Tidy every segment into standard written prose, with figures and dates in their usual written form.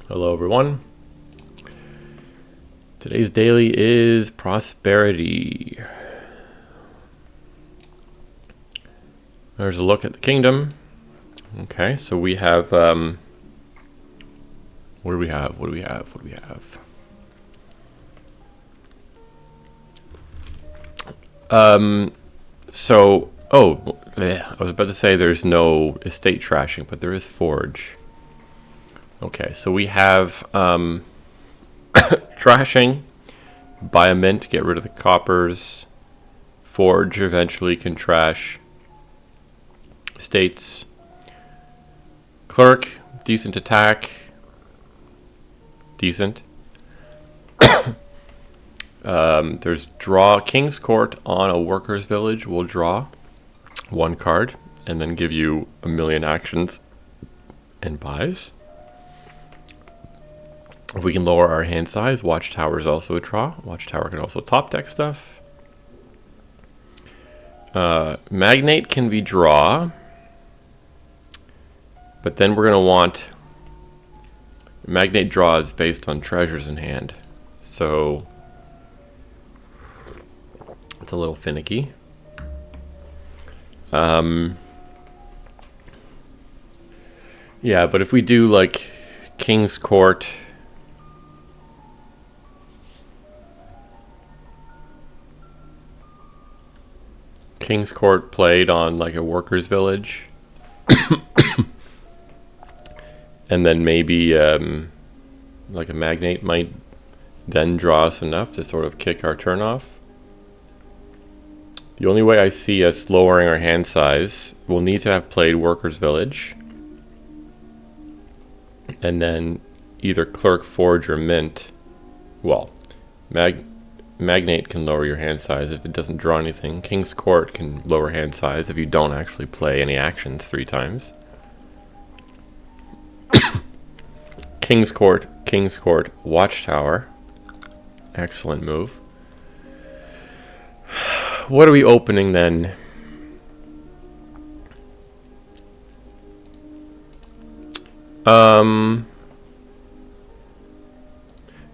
Hello everyone. Today's daily is prosperity. There's a look at the kingdom. Okay, so we have what do we have? I was about to say there's no estate trashing, but there is forge. Okay, so we have trashing, buy a mint, get rid of the coppers. Forge eventually can trash estates. Clerk, decent attack. Decent. There's draw. King's Court on a worker's village will draw one card and then give you a million actions and buys. If we can lower our hand size, Watchtower is also a draw. Watchtower can also top deck stuff. Magnate can be draw, but then we're going to want Magnate draw is based on treasures in hand, so it's a little finicky. Yeah, but if we do like King's Court, played on like a worker's village, and then maybe like a magnate might then draw us enough to sort of kick our turn off. The only way I see us lowering our hand size, we'll need to have played worker's village, and then either clerk, forge, or mint. Well, Magnate can lower your hand size if it doesn't draw anything. King's Court can lower hand size if you don't actually play any actions 3 times. King's Court, Watchtower. Excellent move. What are we opening then?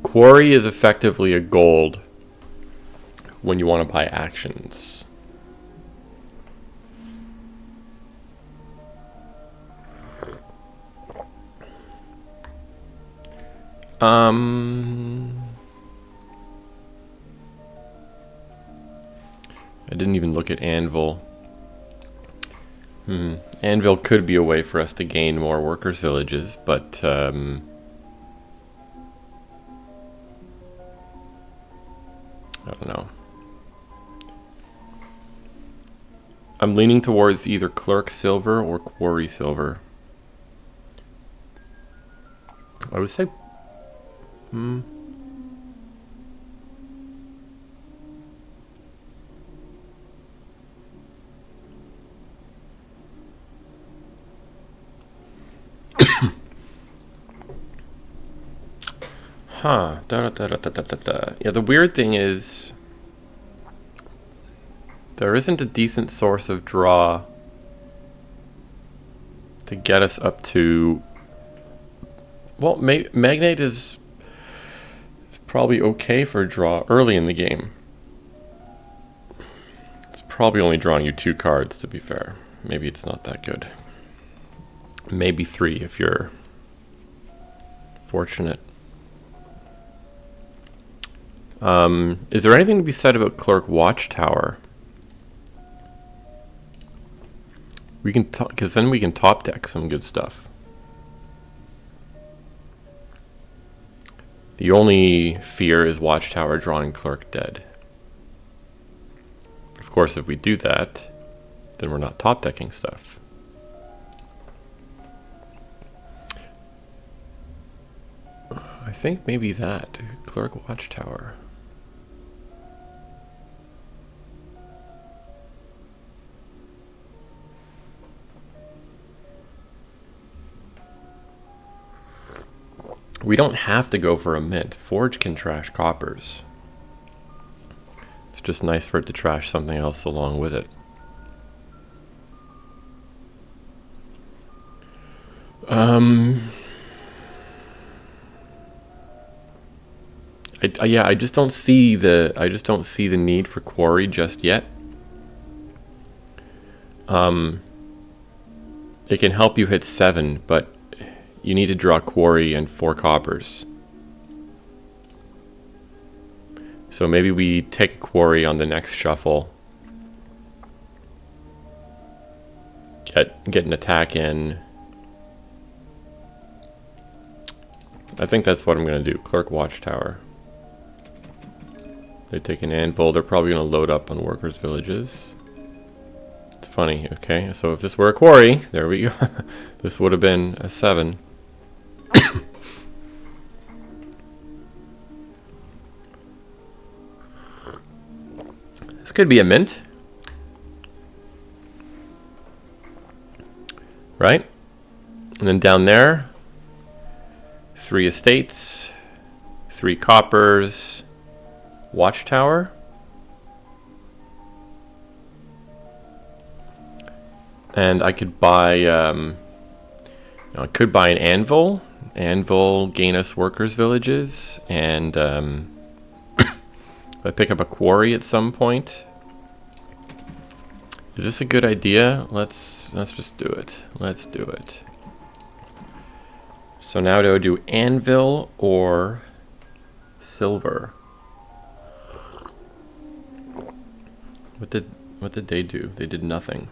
Quarry is effectively a gold when you want to buy actions. I didn't even look at Anvil. Anvil could be a way for us to gain more workers' villages, but I don't know. I'm leaning towards either Clerk Silver or Quarry Silver. I would say... Yeah, the weird thing is there isn't a decent source of draw to get us up to... Well, Magnate is probably okay for a draw early in the game. It's probably only drawing you 2 cards, to be fair. Maybe it's not that good. Maybe 3 if you're fortunate. Is there anything to be said about Clerk Watchtower? We can because then we can top deck some good stuff. The only fear is Watchtower drawing Clerk dead. Of course, if we do that, then we're not top decking stuff. I think maybe that Clerk Watchtower. We don't have to go for a mint. Forge can trash coppers. It's just nice for it to trash something else along with it. Yeah, I just don't see the need for quarry just yet. It can help you hit 7, but you need to draw quarry and 4 coppers. So maybe we take a quarry on the next shuffle. Get an attack in. I think that's what I'm going to do. Clerk Watchtower. They take an anvil. They're probably going to load up on workers' villages. It's funny. Okay, so if this were a quarry, there we go. This would have been a 7. This could be a mint. Right? And then down there, 3 estates, 3 coppers, watchtower. And I could buy, I could buy an anvil. Anvil gain us workers' villages, and if I pick up a quarry at some point. Is this a good idea? Let's just do it. Let's do it. So now do I do anvil or silver? What did they do? They did nothing.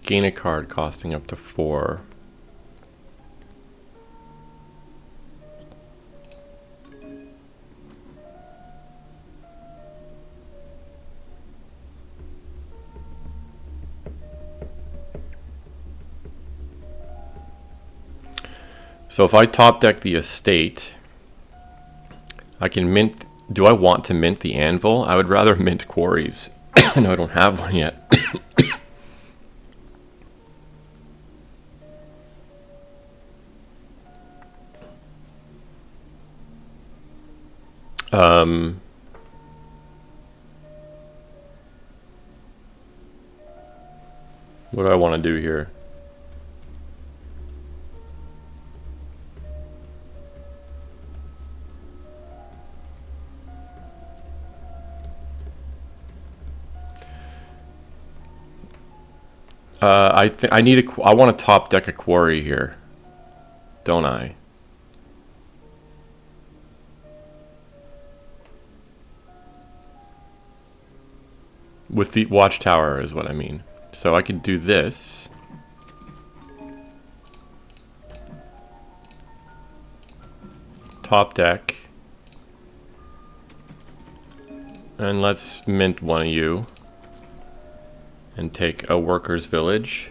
Gain a card costing up to 4. So if I top deck the estate, I can mint. Do I want to mint the anvil? I would rather mint quarries. No, I don't have one yet. What do I want to do here? I want to top deck a quarry here, don't I? With the watchtower is what I mean. So I could do this. Top deck. And let's mint one of you. And take a workers' village.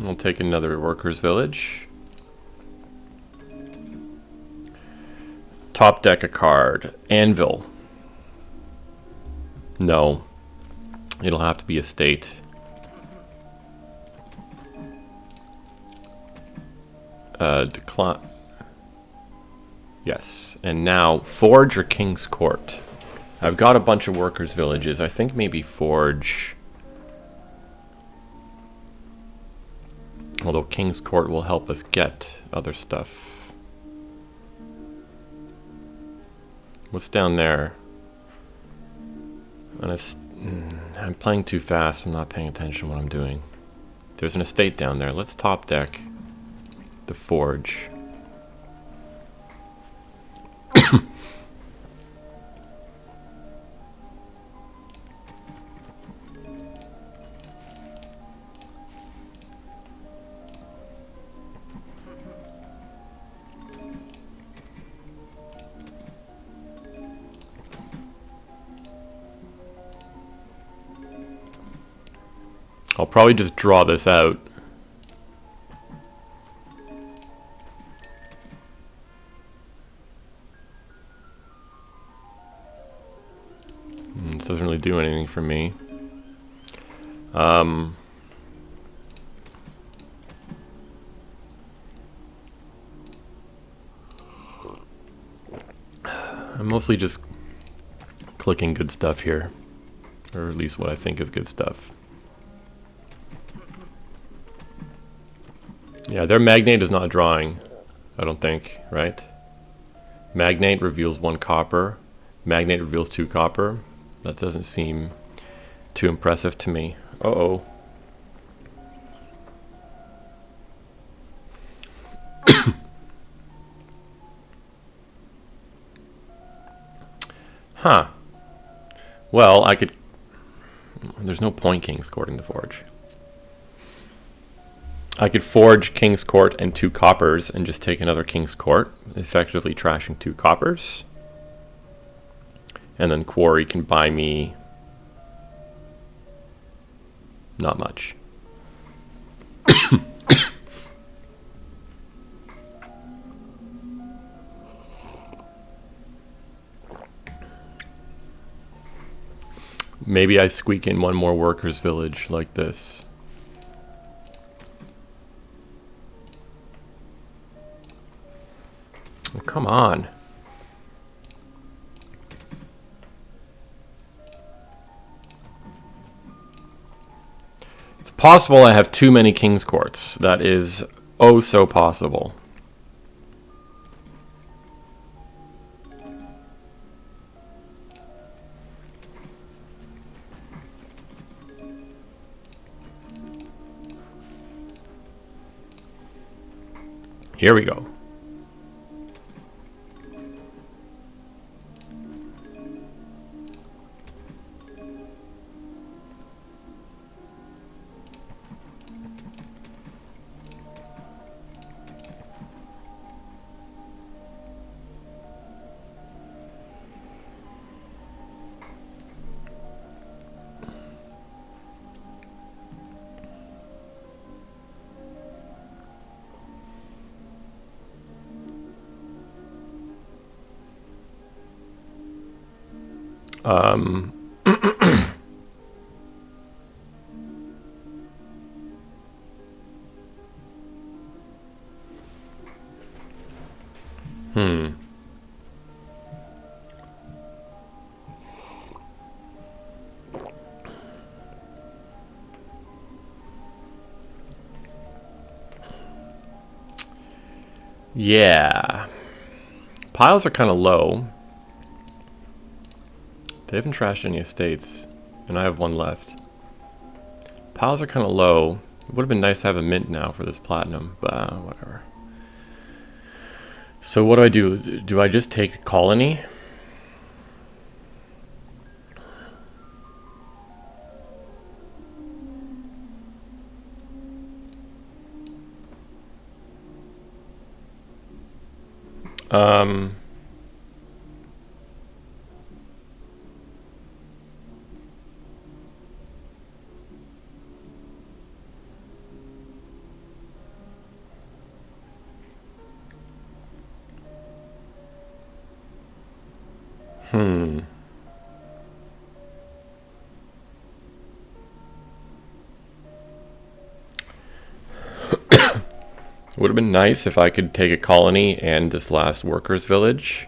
I'll take another workers' village. Top deck a card. Anvil. No. It'll have to be estate. Decline. Yes. And now, Forge or King's Court? I've got a bunch of workers' villages. I think maybe Forge. Although King's Court will help us get other stuff. What's down there? I'm playing too fast. I'm not paying attention to what I'm doing. There's an estate down there. Let's top deck the Forge. I'll probably just draw this out. This doesn't really do anything for me. I'm mostly just clicking good stuff here, or at least what I think is good stuff. Yeah, their magnate is not drawing, I don't think, right? Magnate reveals 1 copper. Magnate reveals 2 copper. That doesn't seem too impressive to me. Uh-oh. Huh. Well, I could... There's no point King's Court in the Forge. I could forge King's Court and 2 coppers and just take another King's Court, effectively trashing 2 coppers. And then Quarry can buy me... not much. Maybe I squeak in 1 more workers' village like this. Oh, come on. It's possible I have too many King's Courts. That is oh so possible. Here we go. Yeah. Piles are kind of low. They haven't trashed any estates, and I have 1 left. Piles are kind of low. It would have been nice to have a mint now for this platinum, but whatever. So what do? Do I just take a colony? Would have been nice if I could take a colony and this last workers' village.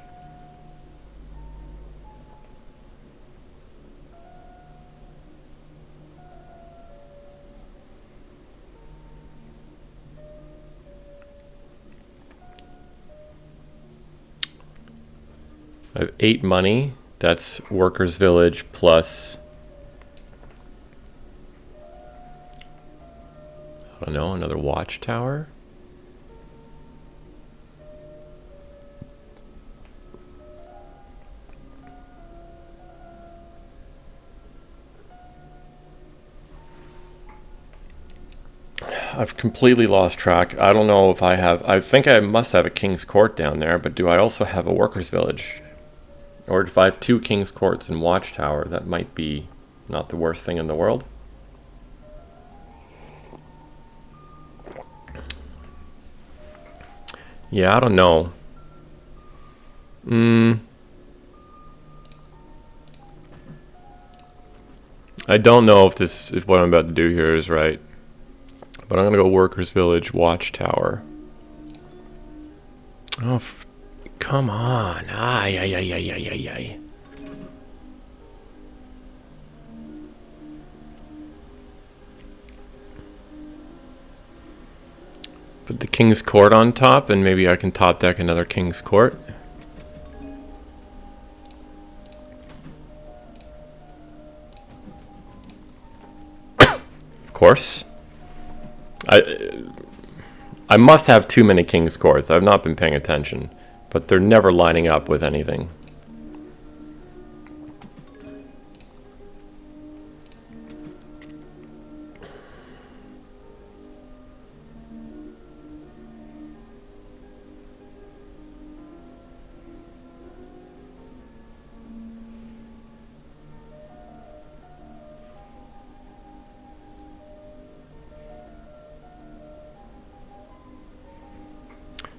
I have 8 money. That's workers' village plus, I don't know, another watchtower. I've completely lost track. I don't know if I have... I think I must have a King's Court down there, but do I also have a workers' village? Or if I have 2 King's Courts and watchtower, that might be not the worst thing in the world. Yeah, I don't know. I don't know if what I'm about to do here is right. But I'm gonna go workers' village watchtower. Oh, come on. Ay, ay, ay, ay, ay, ay, ay. Put the King's Court on top, and maybe I can top deck another King's Court. Of course. I must have too many King's Courts. I've not been paying attention, but they're never lining up with anything.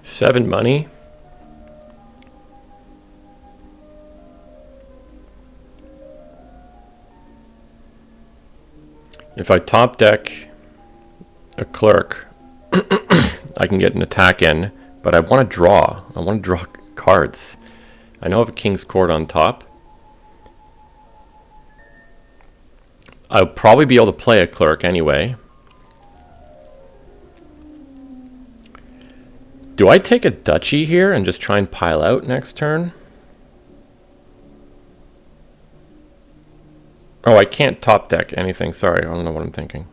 Seven money. If I top deck a clerk, I can get an attack in, but I want to draw. I want to draw cards. I know I have a King's Court on top. I'll probably be able to play a clerk anyway. Do I take a duchy here and just try and pile out next turn? Oh, I can't top deck anything. Sorry, I don't know what I'm thinking.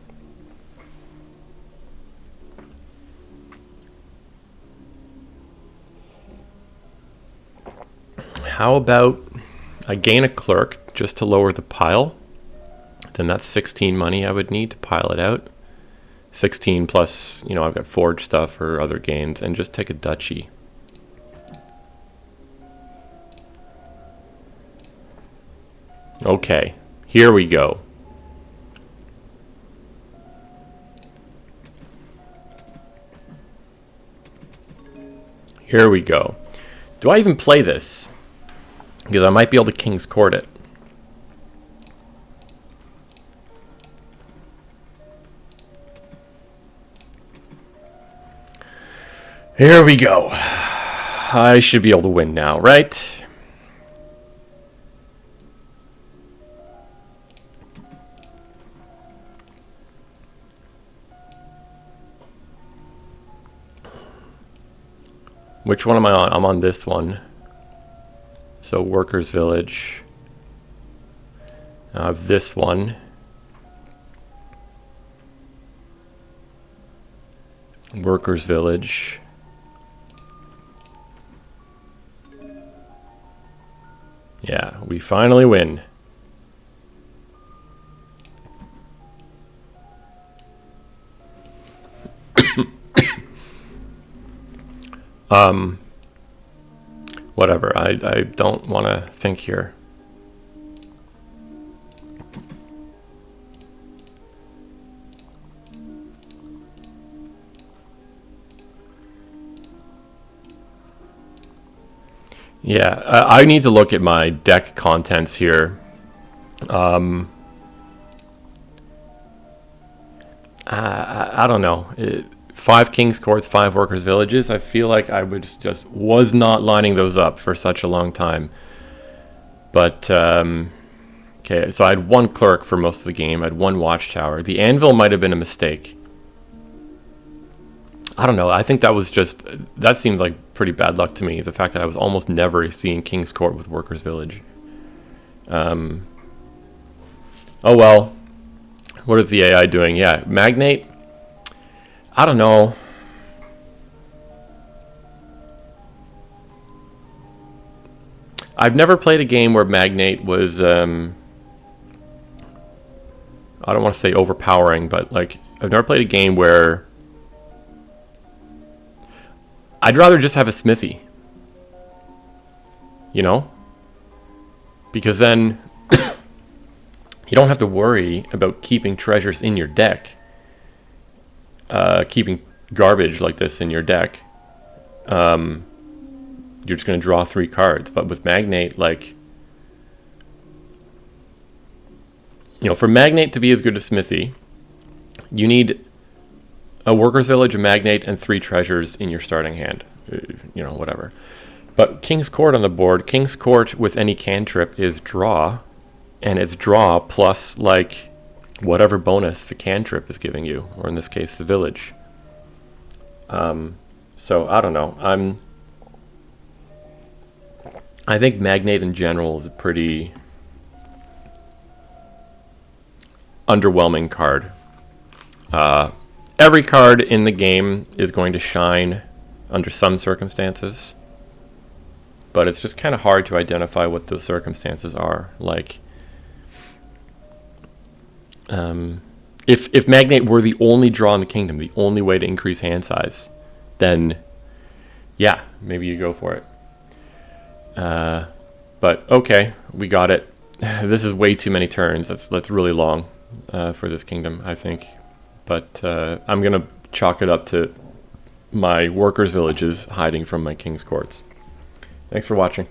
How about I gain a clerk just to lower the pile? Then that's 16 money I would need to pile it out. 16 plus, you know, I've got forge stuff or other gains, and just take a duchy. Okay, here we go. Here we go. Do I even play this? Because I might be able to King's Court it. Here we go. I should be able to win now, right? Which one am I on? I'm on this one. So Workers' Village. I have this one. Workers' Village. Yeah, we finally win. Whatever, I don't want to think here. Yeah, I need to look at my deck contents here. I don't know. 5 King's Courts, 5 Workers' Villages. I feel like I was not lining those up for such a long time. But, okay, so I had 1 clerk for most of the game. I had 1 watchtower. The anvil might have been a mistake. I don't know. I think that seemed like pretty bad luck to me. The fact that I was almost never seeing King's Court with Workers' Village. Oh well. What is the AI doing? Yeah, Magnate. I don't know. I've never played a game where Magnate was, I don't want to say overpowering, but like, I've never played a game where I'd rather just have a smithy. You know? Because then you don't have to worry about keeping treasures in your deck. Keeping garbage like this in your deck. You're just going to draw 3 cards. But with Magnate, like, you know, for Magnate to be as good as Smithy, you need a Workers' Village, a Magnate, and 3 treasures in your starting hand. You know, whatever. But King's Court on the board, King's Court with any cantrip is draw, and it's draw plus like whatever bonus the cantrip is giving you, or in this case the village. So I don't know. I think Magnate in general is a pretty underwhelming card. Every card in the game is going to shine under some circumstances, but it's just kind of hard to identify what those circumstances are. Like, if Magnate were the only draw in the kingdom, the only way to increase hand size, then yeah, maybe you go for it. But okay, we got it. This is way too many turns. That's really long for this kingdom, I think. But I'm gonna chalk it up to my workers' villages hiding from my king's courts. Thanks for watching.